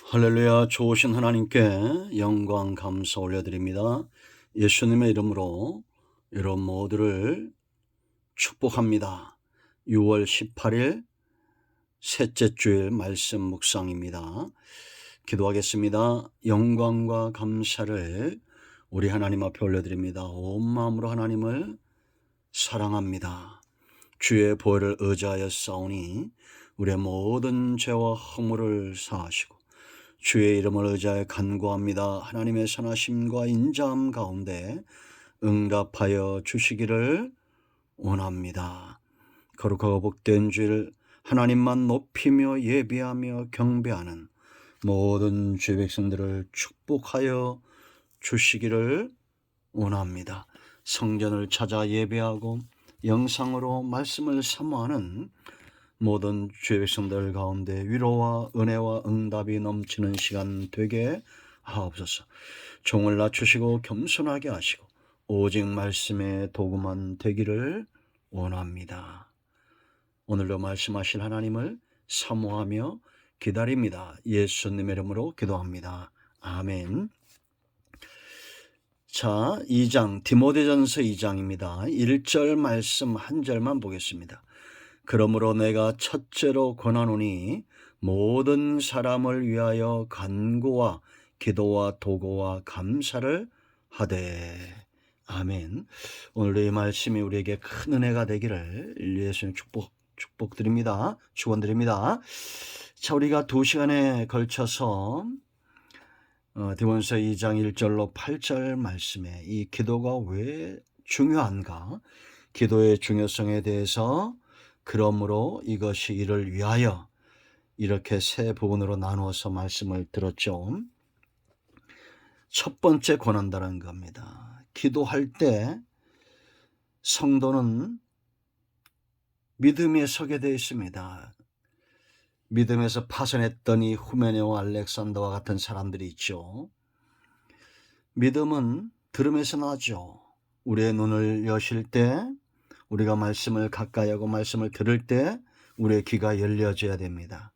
할렐루야. 좋으신 하나님께 영광 감사 올려드립니다. 예수님의 이름으로 여러분 모두를 축복합니다. 6월 18일 셋째 주일 말씀 묵상입니다. 기도하겠습니다. 영광과 감사를 우리 하나님 앞에 올려드립니다. 온 마음으로 하나님을 사랑합니다. 주의 보혈을 의지하여 싸우니 우리의 모든 죄와 허물을 사하시고 주의 이름을 의지하여 간구합니다. 하나님의 선하심과 인자함 가운데 응답하여 주시기를 원합니다. 거룩하고 복된 주일 하나님만 높이며 예비하며 경배하는 모든 주의 백성들을 축복하여 주시기를 원합니다. 성전을 찾아 예배하고 영상으로 말씀을 사모하는 모든 주의 백성들 가운데 위로와 은혜와 응답이 넘치는 시간 되게 하옵소서. 종을 낮추시고 겸손하게 하시고 오직 말씀의 도구만 되기를 원합니다. 오늘도 말씀하실 하나님을 사모하며 기다립니다. 예수님의 이름으로 기도합니다. 아멘. 자, 2장 디모데전서 2장입니다. 1절 말씀 한 절만 보겠습니다. 그러므로 내가 첫째로 권하노니 모든 사람을 위하여 간구와 기도와 도구와 감사를 하되. 아멘. 오늘도 이 말씀이 우리에게 큰 은혜가 되기를 예수님 축복드립니다. 축원드립니다. 자, 우리가 2시간에 걸쳐서 디모데전서 2장 1절로 8절 말씀에 이 기도가 왜 중요한가, 기도의 중요성에 대해서 그러므로 이것이 이를 위하여 이렇게 세 부분으로 나누어서 말씀을 들었죠. 첫 번째 권한다는 겁니다. 기도할 때 성도는 믿음에 서게 되어 있습니다. 믿음에서 파선했던 이 후메네와 알렉산더와 같은 사람들이 있죠. 믿음은 들음에서 나죠. 우리의 눈을 여실 때, 우리가 말씀을 가까이 하고 말씀을 들을 때 우리의 귀가 열려져야 됩니다.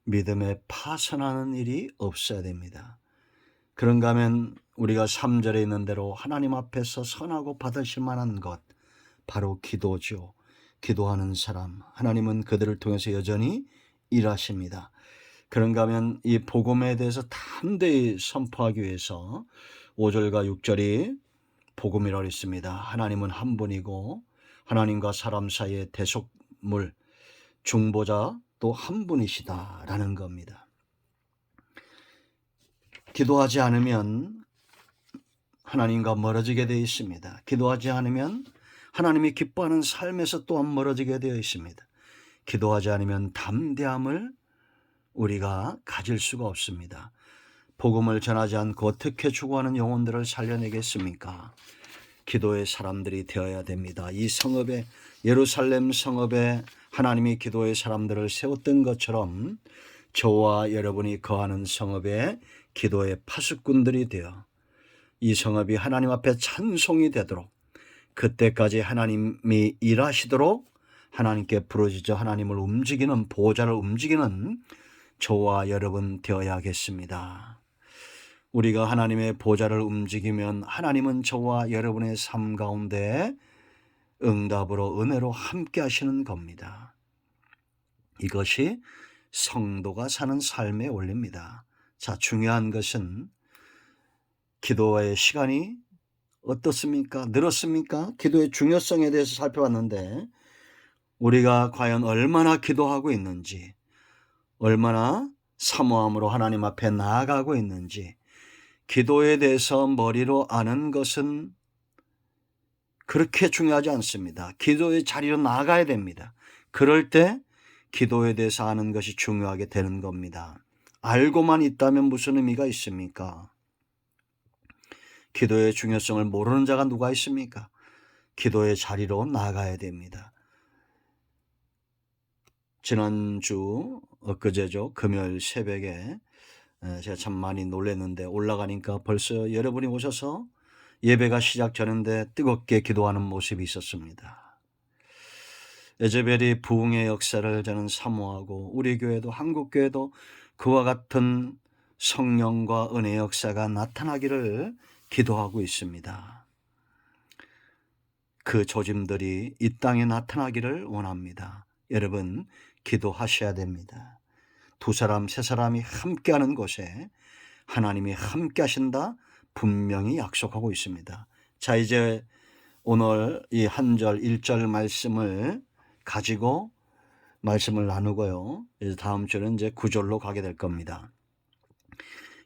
믿음에 파선하는 일이 없어야 됩니다. 그런가 하면 우리가 3절에 있는 대로 하나님 앞에서 선하고 받으실 만한 것, 바로 기도죠. 기도하는 사람, 하나님은 그들을 통해서 여전히 일하십니다. 그런가 하면 이 복음에 대해서 담대히 선포하기 위해서 5절과 6절이 복음이라고 했습니다. 하나님은 한 분이고 하나님과 사람 사이의 대속물, 중보자 또 한 분이시다라는 겁니다. 기도하지 않으면 하나님과 멀어지게 되어 있습니다. 기도하지 않으면 하나님이 기뻐하는 삶에서 또한 멀어지게 되어 있습니다. 기도하지 않으면 담대함을 우리가 가질 수가 없습니다. 복음을 전하지 않고 어떻게 추구하는 영혼들을 살려내겠습니까? 기도의 사람들이 되어야 됩니다. 이 성읍에, 예루살렘 성읍에 하나님이 기도의 사람들을 세웠던 것처럼 저와 여러분이 거하는 성읍에 기도의 파수꾼들이 되어 이 성읍이 하나님 앞에 찬송이 되도록, 그때까지 하나님이 일하시도록 하나님께 부르짖어 하나님을 움직이는, 보호자를 움직이는 저와 여러분 되어야겠습니다. 우리가 하나님의 보좌를 움직이면 하나님은 저와 여러분의 삶 가운데 응답으로 은혜로 함께 하시는 겁니다. 이것이 성도가 사는 삶의 원리입니다. 자, 중요한 것은 기도의 시간이 어떻습니까? 늘었습니까? 기도의 중요성에 대해서 살펴봤는데 우리가 과연 얼마나 기도하고 있는지, 얼마나 사모함으로 하나님 앞에 나아가고 있는지, 기도에 대해서 머리로 아는 것은 그렇게 중요하지 않습니다. 기도의 자리로 나아가야 됩니다. 그럴 때 기도에 대해서 아는 것이 중요하게 되는 겁니다. 알고만 있다면 무슨 의미가 있습니까? 기도의 중요성을 모르는 자가 누가 있습니까? 기도의 자리로 나아가야 됩니다. 지난주 엊그제죠, 금요일 새벽에 제가 참 많이 놀랐는데 올라가니까 벌써 여러분이 오셔서 예배가 시작 전인데 뜨겁게 기도하는 모습이 있었습니다. 에제벨이 부흥의 역사를 저는 사모하고 우리 교회도, 한국 교회도 그와 같은 성령과 은혜의 역사가 나타나기를 기도하고 있습니다. 그 조짐들이 이 땅에 나타나기를 원합니다. 여러분, 기도하셔야 됩니다. 두 사람, 세 사람이 함께하는 곳에 하나님이 함께 하신다 분명히 약속하고 있습니다. 자, 이제 오늘 이 한 절, 1절 말씀을 가지고 말씀을 나누고요. 이제 다음 주는 이제 9절로 가게 될 겁니다.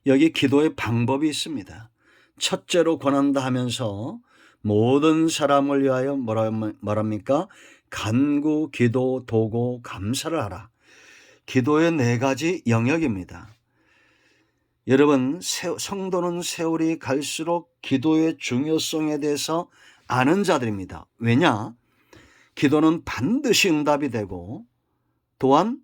여기 기도의 방법이 있습니다. 첫째로 권한다 하면서 모든 사람을 위하여 말합니까? 간구, 기도, 도고, 감사를 하라. 기도의 4가지 영역입니다. 여러분, 성도는 세월이 갈수록 기도의 중요성에 대해서 아는 자들입니다. 왜냐? 기도는 반드시 응답이 되고 또한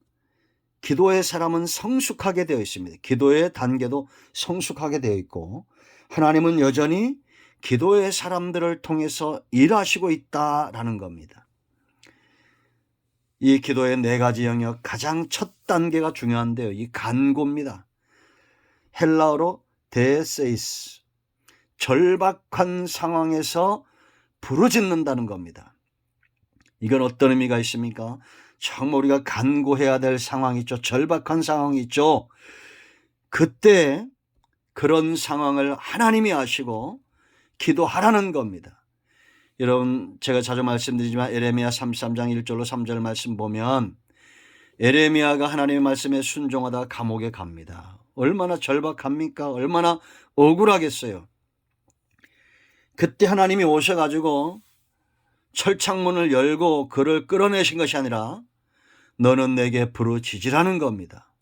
기도의 사람은 성숙하게 되어 있습니다. 기도의 단계도 성숙하게 되어 있고 하나님은 여전히 기도의 사람들을 통해서 일하시고 있다라는 겁니다. 이 기도의 4가지 영역 가장 첫 단계가 중요한데요. 이 간구입니다. 헬라어로 데세이스, 절박한 상황에서 부르짖는다는 겁니다. 이건 어떤 의미가 있습니까? 정말 우리가 간구해야 될 상황이 있죠. 절박한 상황이 있죠. 그때 그런 상황을 하나님이 아시고 기도하라는 겁니다. 여러분, 제가 자주 말씀드리지만 에레미야 33장 1절로 3절 말씀 보면 에레미야가 하나님의 말씀에 순종하다 감옥에 갑니다. 얼마나 절박합니까? 얼마나 억울하겠어요. 그때 하나님이 오셔가지고 철창문을 열고 그를 끌어내신 것이 아니라 너는 내게 부르짖으라는 겁니다.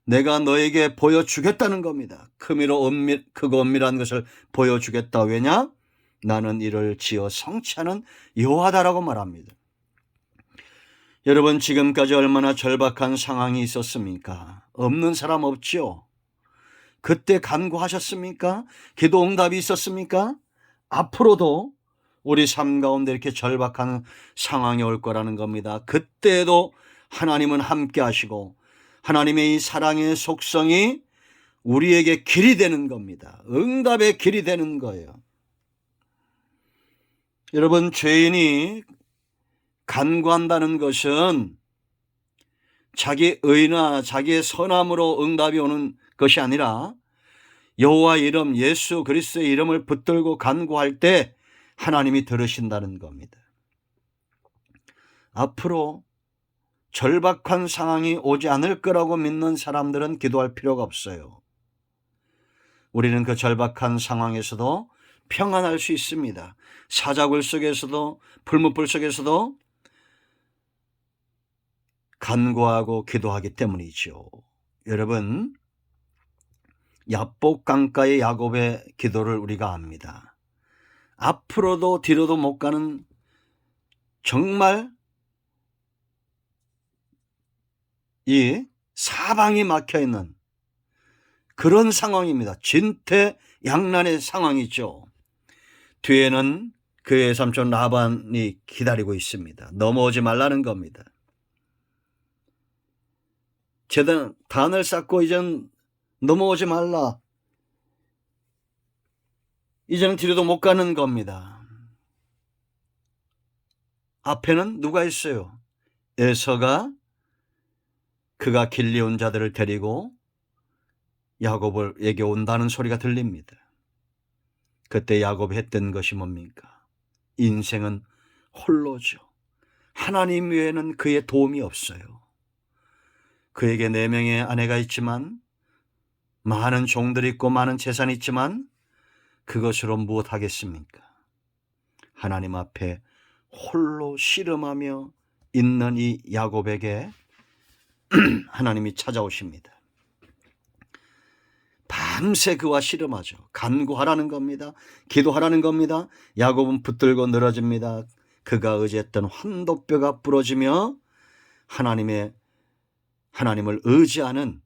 내가 너에게 보여주겠다는 겁니다. 크고 엄밀한 것을 보여주겠다. 왜냐? 나는 이를 지어 성취하는 여호와다라고 말합니다. 여러분, 지금까지 얼마나 절박한 상황이 있었습니까? 없는 사람 없지요? 그때 간구하셨습니까? 기도 응답이 있었습니까? 앞으로도 우리 삶 가운데 이렇게 절박한 상황이 올 거라는 겁니다. 그때도 하나님은 함께 하시고 하나님의 이 사랑의 속성이 우리에게 길이 되는 겁니다. 응답의 길이 되는 거예요. 여러분, 죄인이 간구한다는 것은 자기 의나 자기의 선함으로 응답이 오는 것이 아니라 여호와 이름, 예수 그리스도의 이름을 붙들고 간구할 때 하나님이 들으신다는 겁니다. 앞으로 절박한 상황이 오지 않을 거라고 믿는 사람들은 기도할 필요가 없어요. 우리는 그 절박한 상황에서도 평안할 수 있습니다. 사자굴 속에서도 풀무불 속에서도 간구하고 기도하기 때문이죠. 여러분, 야복 강가의 야곱의 기도를 우리가 압니다. 앞으로도 뒤로도 못 가는 정말 이 사방이 막혀있는 그런 상황입니다. 진퇴양난의 상황이죠. 뒤에는 그의 삼촌 라반이 기다리고 있습니다. 넘어오지 말라는 겁니다. 단을 쌓고 이젠 넘어오지 말라. 이제는 뒤로도 못 가는 겁니다. 앞에는 누가 있어요? 에서가 그가 길리온 자들을 데리고 야곱에게 온다는 소리가 들립니다. 그때 야곱이 했던 것이 뭡니까? 인생은 홀로죠. 하나님 외에는 그의 도움이 없어요. 그에게 4명의 아내가 있지만 많은 종들이 있고 많은 재산이 있지만 그것으로 무엇하겠습니까? 하나님 앞에 홀로 씨름하며 있는 이 야곱에게 하나님이 찾아오십니다. 밤새 그와 씨름하죠. 간구하라는 겁니다. 기도하라는 겁니다. 야곱은 붙들고 늘어집니다. 그가 의지했던 환도뼈가 부러지며 하나님을 의지하는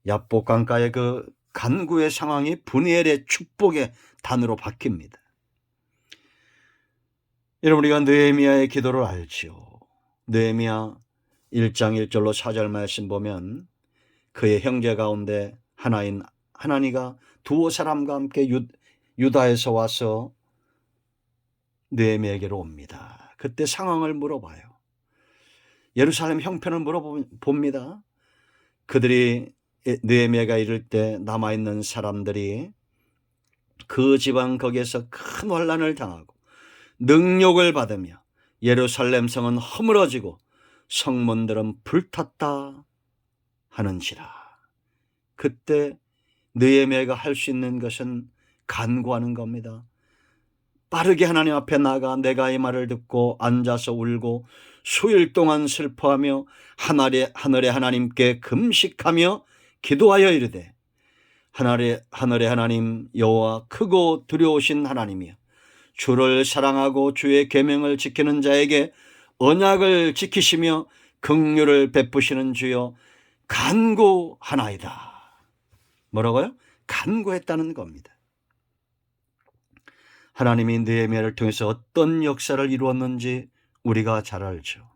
야복 강가의 그 간구의 상황이 분이엘의 축복의 단으로 바뀝니다. 여러분, 우리가 느헤미야의 기도를 알지요. 느헤미야 1장 1절로 4절 말씀 보면 그의 형제 가운데 하나인 하나니가 두어 사람과 함께 유다에서 와서 느헤미야에게로 옵니다. 그때 상황을 물어봐요. 예루살렘 형편을 물어봅니다. 그들이 느헤미야가 이를 때 남아있는 사람들이 그 지방 거기에서 큰 환난을 당하고 능욕을 받으며 예루살렘 성은 허물어지고 성문들은 불탔다 하는지라. 그때 느헤미야가 할 수 있는 것은 간구하는 겁니다. 빠르게 하나님 앞에 나가 내가 이 말을 듣고 앉아서 울고 수일 동안 슬퍼하며 하늘의 하나님께 금식하며 기도하여 이르되 하늘의 하나님 여호와 크고 두려우신 하나님이여 주를 사랑하고 주의 계명을 지키는 자에게 언약을 지키시며 긍휼을 베푸시는 주여 간구하나이다. 뭐라고요? 간구했다는 겁니다. 하나님이 느헤미야를 통해서 어떤 역사를 이루었는지 우리가 잘 알죠.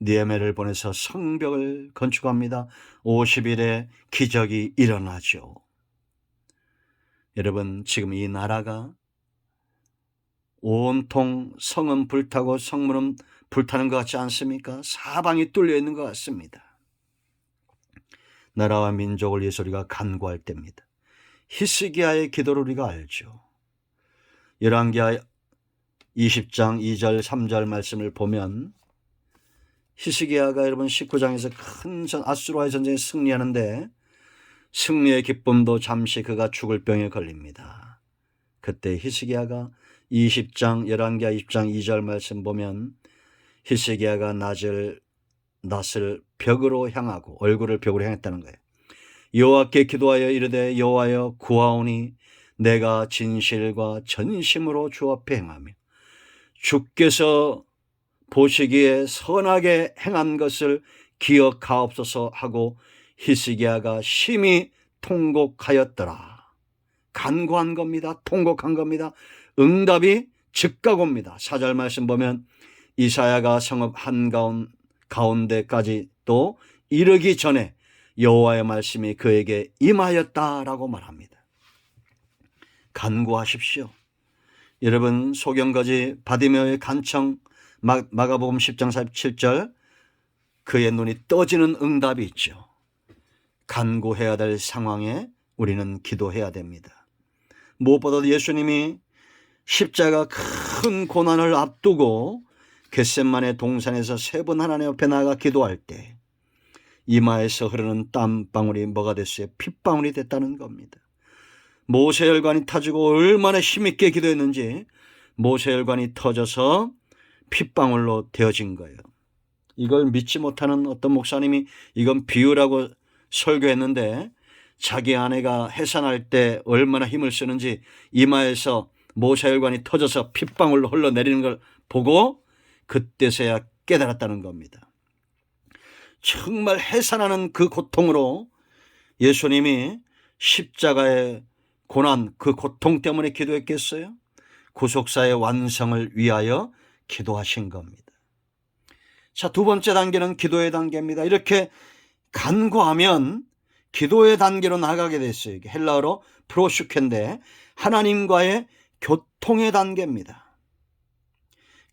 느헤미야를 보내서 성벽을 건축합니다. 50일에 기적이 일어나죠. 여러분, 지금 이 나라가 온통 성은 불타고 성문은 불타는 것 같지 않습니까? 사방이 뚫려 있는 것 같습니다. 나라와 민족을 위해서 우리가 간구할 때입니다. 히스기야의 기도를 우리가 알죠. 열왕기하 20장 2절 3절 말씀을 보면 히스기야가 여러분 19장에서 큰 아수르와의 전쟁에 승리하는데 승리의 기쁨도 잠시 그가 죽을 병에 걸립니다. 그때 히스기야가 20장 열왕기하 20장 2절 말씀 보면 히스기야가 낯을 벽으로 향하고 얼굴을 벽으로 향했다는 거예요. 여호와께 기도하여 이르되 여호와여 구하오니 내가 진실과 전심으로 주 앞에 행하며 주께서 보시기에 선하게 행한 것을 기억하옵소서 하고 히스기야가 심히 통곡하였더라. 간구한 겁니다. 통곡한 겁니다. 응답이 즉각 옵니다. 4절 말씀 보면 이사야가 성읍 한가운데까지 또 이르기 전에 여호와의 말씀이 그에게 임하였다라고 말합니다. 간구하십시오. 여러분, 소경거지 바디메오의 간청 마가복음 10장 47절 그의 눈이 떠지는 응답이 있죠. 간구해야 될 상황에 우리는 기도해야 됩니다. 무엇보다도 예수님이 십자가 큰 고난을 앞두고 겟세마네 동산에서 3번 하나님 앞에 나가 기도할 때 이마에서 흐르는 땀방울이 뭐가 됐어요? 핏방울이 됐다는 겁니다. 모세혈관이 터지고 얼마나 힘있게 기도했는지 모세혈관이 터져서 핏방울로 되어진 거예요. 이걸 믿지 못하는 어떤 목사님이 이건 비유라고 설교했는데 자기 아내가 해산할 때 얼마나 힘을 쓰는지 이마에서 모세혈관이 터져서 핏방울로 흘러내리는 걸 보고 그때서야 깨달았다는 겁니다. 정말 해산하는 그 고통으로 예수님이 십자가의 고난, 그 고통 때문에 기도했겠어요? 구속사의 완성을 위하여 기도하신 겁니다. 자, 두 번째 단계는 기도의 단계입니다. 이렇게 간구하면 기도의 단계로 나가게 됐어요. 헬라어로 프로슈켄데 하나님과의 교통의 단계입니다.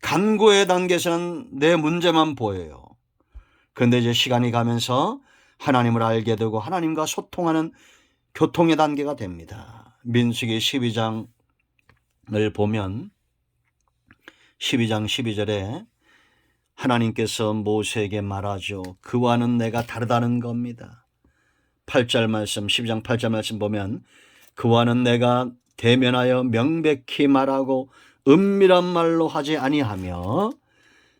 간구의 단계에서는 내 문제만 보여요. 그런데 이제 시간이 가면서 하나님을 알게 되고 하나님과 소통하는 교통의 단계가 됩니다. 민수기 12장을 보면 12장 12절에 하나님께서 모세에게 말하죠. 그와는 내가 다르다는 겁니다. 8절 말씀 12장 8절 말씀 보면 그와는 내가 대면하여 명백히 말하고 은밀한 말로 하지 아니하며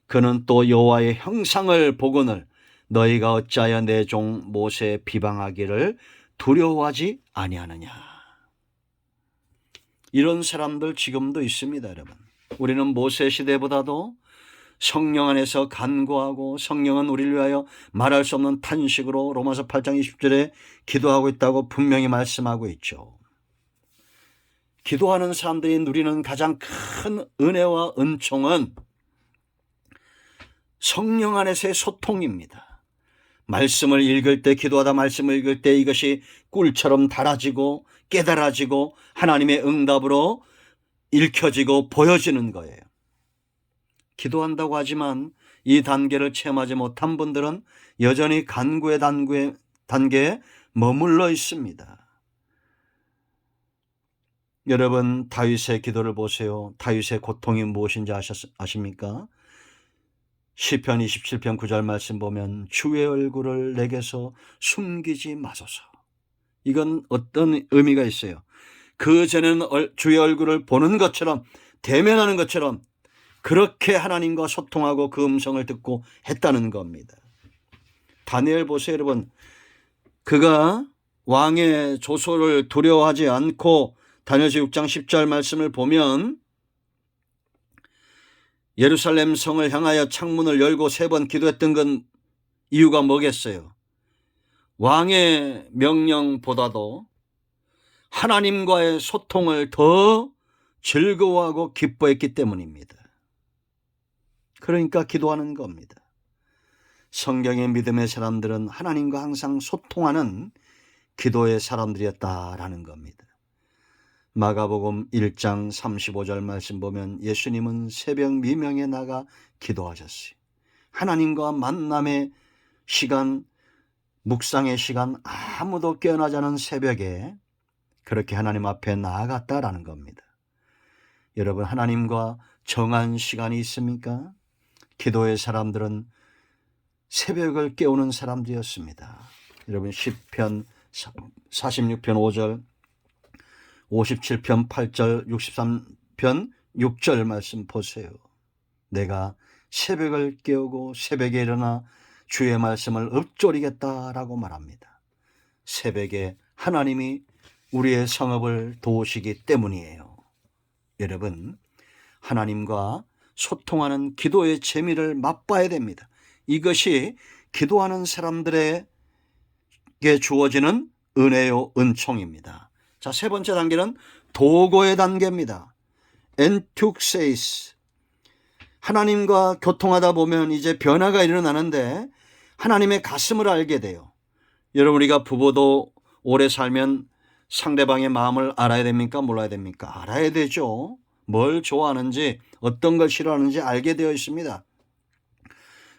그는 또 여호와의 형상을 보거늘 너희가 어찌하여 내 종 모세 비방하기를 두려워하지 아니하느냐. 이런 사람들 지금도 있습니다. 여러분, 우리는 모세 시대보다도 성령 안에서 간구하고 성령은 우리를 위하여 말할 수 없는 탄식으로 로마서 8장 20절에 기도하고 있다고 분명히 말씀하고 있죠. 기도하는 사람들이 누리는 가장 큰 은혜와 은총은 성령 안에서의 소통입니다. 말씀을 읽을 때, 기도하다 말씀을 읽을 때 이것이 꿀처럼 달아지고 깨달아지고 하나님의 응답으로 읽혀지고 보여지는 거예요. 기도한다고 하지만 이 단계를 체험하지 못한 분들은 여전히 간구의 단계에 머물러 있습니다. 여러분, 다윗의 기도를 보세요. 다윗의 고통이 무엇인지 아십니까? 시편 27편 9절 말씀 보면 주의 얼굴을 내게서 숨기지 마소서. 이건 어떤 의미가 있어요? 그 전에는 주의 얼굴을 보는 것처럼, 대면하는 것처럼 그렇게 하나님과 소통하고 그 음성을 듣고 했다는 겁니다. 다니엘 보세요, 여러분. 그가 왕의 조소를 두려워하지 않고 다니엘서 6장 10절 말씀을 보면 예루살렘 성을 향하여 창문을 열고 3번 기도했던 건 이유가 뭐겠어요? 왕의 명령보다도 하나님과의 소통을 더 즐거워하고 기뻐했기 때문입니다. 그러니까 기도하는 겁니다. 성경의 믿음의 사람들은 하나님과 항상 소통하는 기도의 사람들이었다라는 겁니다. 마가복음 1장 35절 말씀 보면 예수님은 새벽 미명에 나가 기도하셨어요. 하나님과 만남의 시간, 묵상의 시간, 아무도 깨어나지 않은 새벽에 그렇게 하나님 앞에 나아갔다라는 겁니다. 여러분, 하나님과 정한 시간이 있습니까? 기도의 사람들은 새벽을 깨우는 사람들이었습니다. 여러분, 시편 46편 5절, 57편 8절, 63편 6절 말씀 보세요. 내가 새벽을 깨우고 새벽에 일어나 주의 말씀을 읊조리겠다라고 말합니다. 새벽에 하나님이 우리의 성읍을 도우시기 때문이에요. 여러분, 하나님과 소통하는 기도의 재미를 맛봐야 됩니다. 이것이 기도하는 사람들에게 주어지는 은혜요, 은총입니다. 자, 3번째 단계는 도고의 단계입니다. 엔툭세이스. 하나님과 교통하다 보면 이제 변화가 일어나는데 하나님의 가슴을 알게 돼요. 여러분, 우리가 부부도 오래 살면 상대방의 마음을 알아야 됩니까? 몰라야 됩니까? 알아야 되죠. 뭘 좋아하는지, 어떤 걸 싫어하는지 알게 되어 있습니다.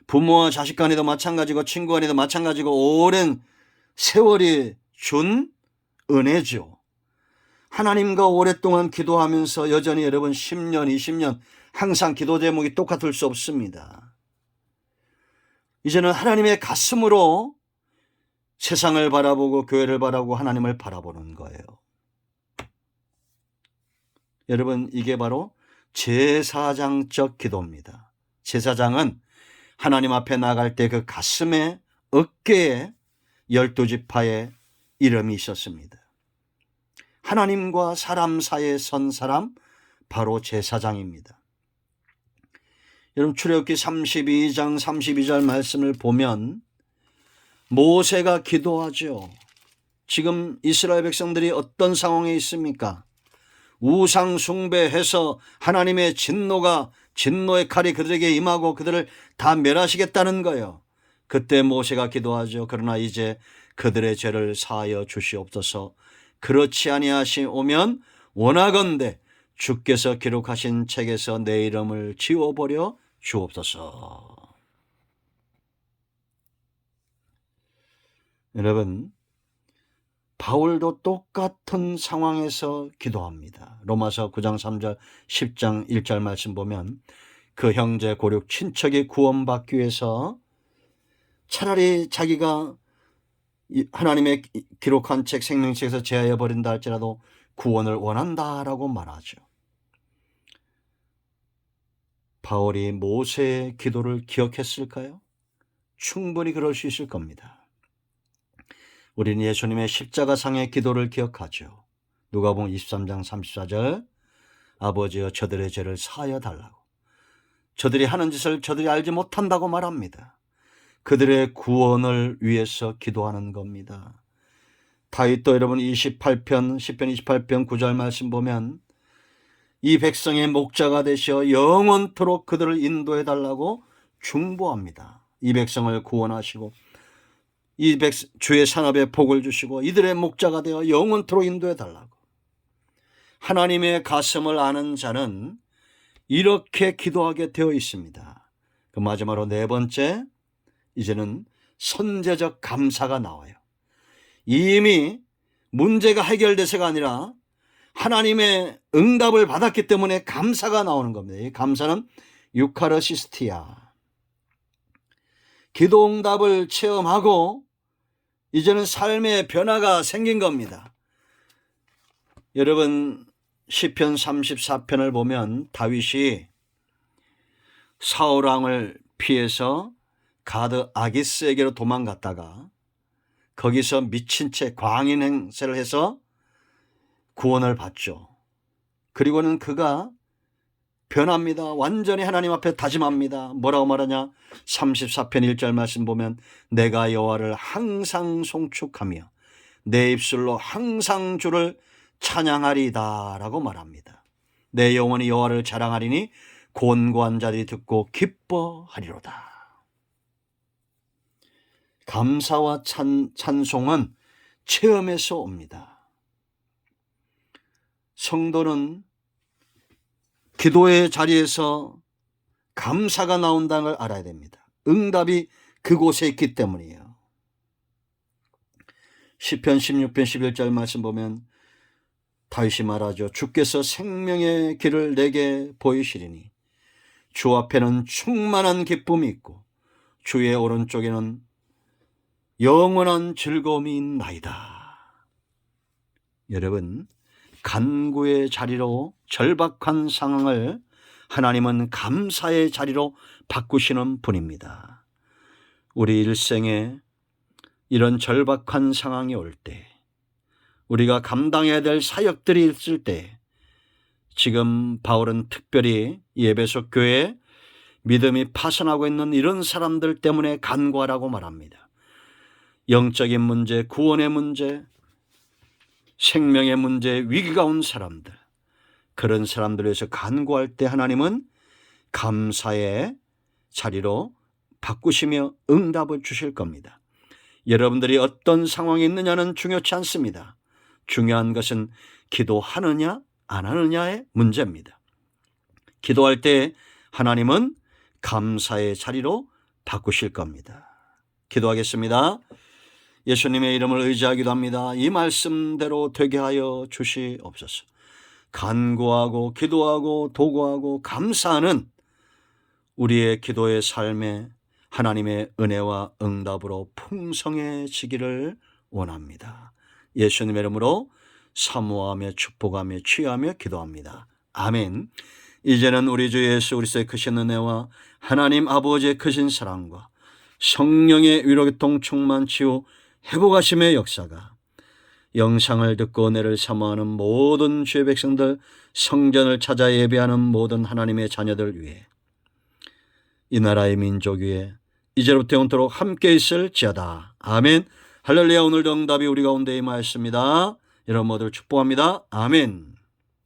부모와 자식 간에도 마찬가지고 친구 간에도 마찬가지고 오랜 세월이 준 은혜죠. 하나님과 오랫동안 기도하면서 여전히 여러분 10년, 20년 항상 기도 제목이 똑같을 수 없습니다. 이제는 하나님의 가슴으로 세상을 바라보고 교회를 바라보고 하나님을 바라보는 거예요. 여러분, 이게 바로 제사장적 기도입니다. 제사장은 하나님 앞에 나갈 때 그 가슴에, 어깨에 12지파의 이름이 있었습니다. 하나님과 사람 사이에 선 사람, 바로 제사장입니다. 여러분, 출애굽기 32장 32절 말씀을 보면 모세가 기도하죠. 지금 이스라엘 백성들이 어떤 상황에 있습니까? 우상 숭배해서 하나님의 진노의 칼이 그들에게 임하고 그들을 다 멸하시겠다는 거예요. 그때 모세가 기도하죠. 그러나 이제 그들의 죄를 사하여 주시옵소서. 그렇지 아니하시오면 원하건대 주께서 기록하신 책에서 내 이름을 지워버려 주옵소서. 여러분, 바울도 똑같은 상황에서 기도합니다. 로마서 9장 3절, 10장 1절 말씀 보면 그 형제 고륙 친척이 구원받기 위해서 차라리 자기가 하나님의 기록한 책 생명책에서 제하여 버린다 할지라도 구원을 원한다라고 말하죠. 바울이 모세의 기도를 기억했을까요? 충분히 그럴 수 있을 겁니다. 우리는 예수님의 십자가상의 기도를 기억하죠. 누가복음 23장 34절, 아버지여 저들의 죄를 사하여 달라고. 저들이 하는 짓을 저들이 알지 못한다고 말합니다. 그들의 구원을 위해서 기도하는 겁니다. 다윗도 여러분 28편, 시편 28편 9절 말씀 보면 이 백성의 목자가 되셔 영원토록 그들을 인도해 달라고 중보합니다. 이 백성을 구원하시고 주의 산업에 복을 주시고 이들의 목자가 되어 영원토록 인도해 달라고. 하나님의 가슴을 아는 자는 이렇게 기도하게 되어 있습니다. 그 마지막으로 네 번째, 이제는 선제적 감사가 나와요. 이미 문제가 해결돼서가 아니라 하나님의 응답을 받았기 때문에 감사가 나오는 겁니다. 이 감사는 유카르시스티아. 기도 응답을 체험하고 이제는 삶의 변화가 생긴 겁니다. 여러분, 시편 34편을 보면 다윗이 사울 왕을 피해서 가드 아기스에게로 도망갔다가 거기서 미친 채 광인 행세를 해서 구원을 받죠. 그리고는 그가 변합니다. 완전히 하나님 앞에 다짐합니다. 뭐라고 말하냐? 34편 1절 말씀 보면 내가 여호와를 항상 송축하며 내 입술로 항상 주를 찬양하리다 라고 말합니다. 내 영혼이 여호와를 자랑하리니 곤고한 자들이 듣고 기뻐하리로다. 감사와 찬송은 체험에서 옵니다. 성도는 기도의 자리에서 감사가 나온다는 걸 알아야 됩니다. 응답이 그곳에 있기 때문이에요. 시편 16편 11절 말씀 보면 다윗이 말하죠. 주께서 생명의 길을 내게 보이시리니 주 앞에는 충만한 기쁨이 있고 주의 오른쪽에는 영원한 즐거움이 있나이다. 여러분, 간구의 자리로 절박한 상황을 하나님은 감사의 자리로 바꾸시는 분입니다. 우리 일생에 이런 절박한 상황이 올 때, 우리가 감당해야 될 사역들이 있을 때, 지금 바울은 특별히 에베소 교회에 믿음이 파손하고 있는 이런 사람들 때문에 간구하라고 말합니다. 영적인 문제, 구원의 문제, 생명의 문제, 위기가 온 사람들, 그런 사람들을 위해서 간구할 때 하나님은 감사의 자리로 바꾸시며 응답을 주실 겁니다. 여러분들이 어떤 상황에 있느냐는 중요치 않습니다. 중요한 것은 기도하느냐 안 하느냐의 문제입니다. 기도할 때 하나님은 감사의 자리로 바꾸실 겁니다. 기도하겠습니다. 예수님의 이름을 의지하기도 합니다. 이 말씀대로 되게 하여 주시옵소서. 간구하고 기도하고 도구하고 감사하는 우리의 기도의 삶에 하나님의 은혜와 응답으로 풍성해지기를 원합니다. 예수님의 이름으로 사모하며 축복하며 취하며 기도합니다. 아멘. 이제는 우리 주 예수 그리스도의 크신 은혜와 하나님 아버지의 크신 사랑과 성령의 위로교통 충만 치유 회복하심의 역사가 영상을 듣고 은혜를 사모하는 모든 주의 백성들, 성전을 찾아 예배하는 모든 하나님의 자녀들 위해, 이 나라의 민족 위에 이제부터 영원토록 함께 있을지어다. 아멘. 할렐루야. 오늘도 응답이 우리 가운데 임하였습니다. 여러분 모두를 축복합니다. 아멘.